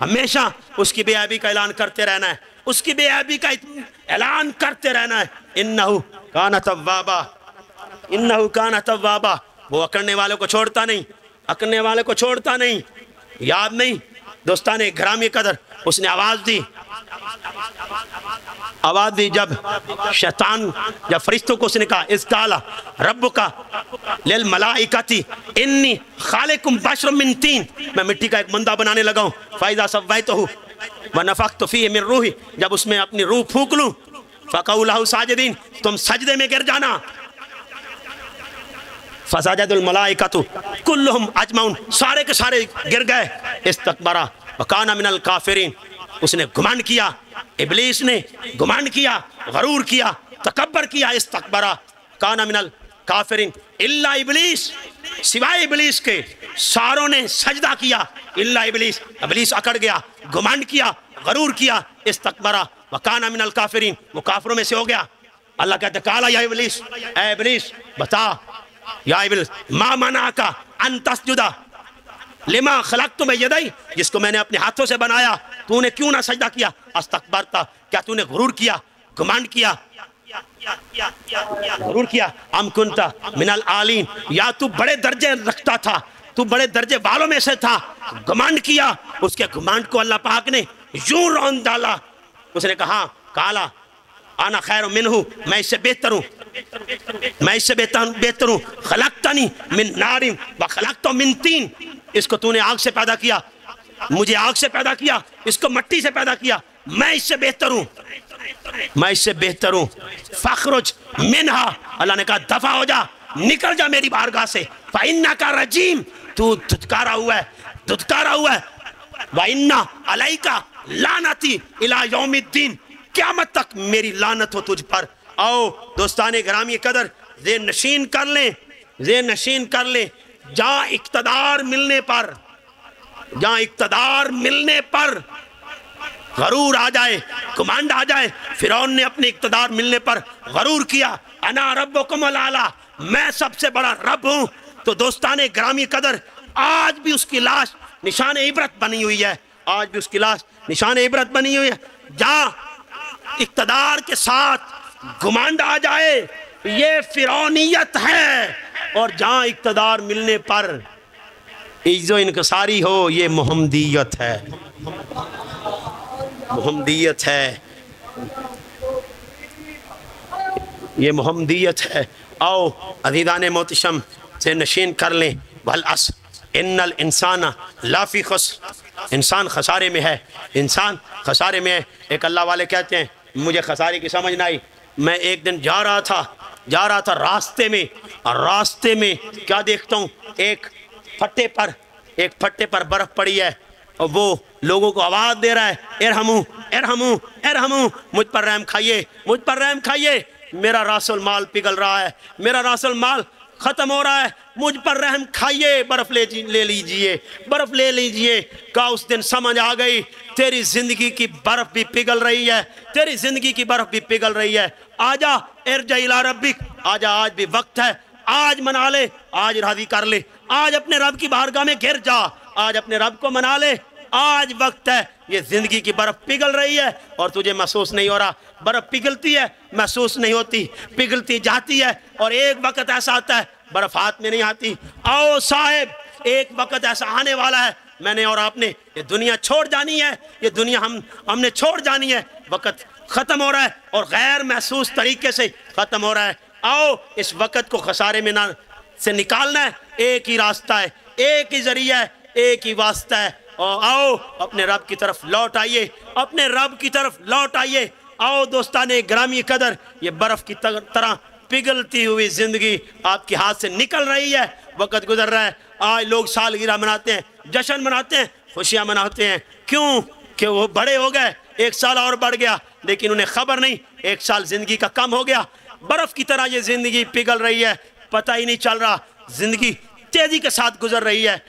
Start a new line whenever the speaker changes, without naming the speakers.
हमेशा उसकी बेअबी का ऐलान करते रहना है, उसकी बेअबी का ऐलान करते रहना है। इन्नहु काना तव्वाबा, इन्नहु काना तव्वाबा। वो अकड़ने वालों को छोड़ता नहीं, अकड़ने वाले को छोड़ता नहीं। याद नहीं दोस्ताने ग्रामी कदर, उसने आवाज़ दी जब शैतान, जब फरिश्तों को उसने कहा इस काला रब्बुका लिल मलाइकती इन्नी खालिकुम बशरम मिन तीन, मैं मिट्टी का एक बंदा बनाने लगा हूँ। फाइदा सव्वैतहु व नफख्तु फीहि मिन रूही, जब उसमें अपनी रूह फूंक लूँ। फ़क़ऊ लहू साजिदीन, तुम सजदे में गिर जाना। फसजदुल मलाइकतु कुल्लुहुम अजमऊन, सारे के सारे गिर गए। इस्तकबरा व काना मिनल काफिरीन, उसने गुमान किया, इब्लीस ने गुमान किया, गरूर किया, तकब्बर किया। इस्तकबरा काना मिनल काफिरीन इल्ला इब्लीस, सिवाय इब्लीस के सारों ने सजदा किया। इल्ला इब्लीस, इब्लीस अकड़ गया, गुमान किया, गरूर किया। इस्तकबरा व काना मिनल काफिरीन, वो काफिरों में से हो गया। अल्लाह कहते काला या इब्लीस, ए इब्लीस बता, या इब्लीस मा मनाका अन तस्जुदा लिमा खलक़तु बियदै, जिसको मैंने अपने हाथों से बनाया तूने क्यों ना सजदा किया। अस्तकबरता, क्या तूने गुरूर किया, गुमान किया, गुरूर किया। अम कुंता मिनल आलीन, या तू बड़े दर्जे रखता था, तू बड़े दर्जे वालों में से था, गुमान किया। उसके गुमान को अल्लाह पाक ने यूं रौंद डाला। उसने कहा काला आना खैर मिनहु, मैं इससे बेहतर हूँ, मैं इससे बेहतर हूँ। खलक़तनी मिन नारिन व खलक़तहु मिन तीन, इसको तूने आग से पैदा किया, मुझे आग से पैदा किया, इसको मिट्टी से पैदा किया। मैं इससे बेहतर हूँ, मैं इससे बेहतर हूँ। फ़ख़रुज मिनहा, अल्लाह ने कहा दफा हो जा, निकल जा मेरी बारगाह से। फ़इन्नका रजीम, तू धुतकारा हुआ है, धुतकारा हुआ है। व इन्ना अलैका लानती इला यौमिद्दीन, क़यामत तक मेरी लानत हो तुझ पर। आओ दोस्ताने ग्रामी कदर, जे नशीन कर लें, जे नशीन कर लें। जहाँ इक़्तिदार मिलने पर, जहाँ इक़्तिदार मिलने पर गरूर आ जाए, कमांड आ जाए। फिरौन ने अपने इक़्तिदार मिलने पर गरूर किया, अना रब्बुकुमुल आला, मैं सबसे बड़ा रब हूँ। तो दोस्ताने ग्रामी कदर, आज भी उसकी लाश निशान इबरत बनी हुई है, आज भी उसकी लाश निशान इबरत बनी हुई है। जहाँ इक़्तिदार के साथ घुमांड आ जाए, ये फिरौनियत है, और जहाँ इक़्तिदार मिलने पर इज़्ज़ो इनकसारी हो, ये मुहम्मदीयत है, मुहम्मदीयत है, ये मुहम्मदीयत है। आओ अज़ीज़ान मोहतरम से नशीन कर लें। वल अस्र इन्नल इंसाना लाफी खुस्र, इंसान खसारे में है, इंसान खसारे में है। एक अल्लाह वाले कहते हैं मुझे खसारे की समझ ना आई। मैं एक दिन जा रहा था रास्ते में, और रास्ते में क्या देखता हूँ, एक फट्टे पर बर्फ़ पड़ी है, और वो लोगों को आवाज़ दे रहा है इरहमू इरहमू इरहमू, मुझ पर रहम खाइए, मुझ पर रहम खाइए। मेरा रासुल माल पिघल रहा है, मेरा रासुल माल ख़त्म हो रहा है, मुझ पर रहम खाइए, बर्फ़ ले लीजिए, बर्फ़ ले लीजिए। का उस दिन समझ आ गई, तेरी ज़िंदगी की बर्फ़ भी पिघल रही है, तेरी ज़िंदगी की बर्फ़ भी पिघल रही है। आजा इरजा इला रब्बिक, आजा, आज भी वक्त है, आज मना ले, आज राज़ी कर ले, आज अपने रब की बारगाह में गिर जा, आज अपने रब को मना ले, आज वक्त है। ये ज़िंदगी की बर्फ़ पिघल रही है और तुझे महसूस नहीं हो रहा। बर्फ़ पिघलती है, महसूस नहीं होती, पिघलती जाती है, और एक वक्त ऐसा आता है बर्फ़ हाथ में नहीं आती। आओ साहिब, एक वक्त ऐसा आने वाला है, मैंने और आपने ये दुनिया छोड़ जानी है, ये दुनिया हमने छोड़ जानी है। वक्त ख़त्म हो रहा है और गैर महसूस तरीके से ख़त्म हो रहा है। आओ इस वक्त को खसारे में ना से निकालना है। एक ही रास्ता है, एक ही ज़रिया है, एक ही वास्ता है। और आओ अपने रब की तरफ लौट आइए, अपने रब की तरफ लौट आइए। आओ दोस्ताने ग्रामी कदर, ये बर्फ़ की तरह पिघलती हुई ज़िंदगी आपके हाथ से निकल रही है, वक्त गुजर रहा है। आज लोग सालगिरह मनाते हैं, जश्न मनाते हैं, खुशियाँ मनाते हैं। क्यों? कि वो बड़े हो गए, एक साल और बढ़ गया, लेकिन उन्हें खबर नहीं एक साल ज़िंदगी का कम हो गया। बर्फ़ की तरह ये ज़िंदगी पिघल रही है, पता ही नहीं चल रहा, ज़िंदगी तेज़ी के साथ गुजर रही है।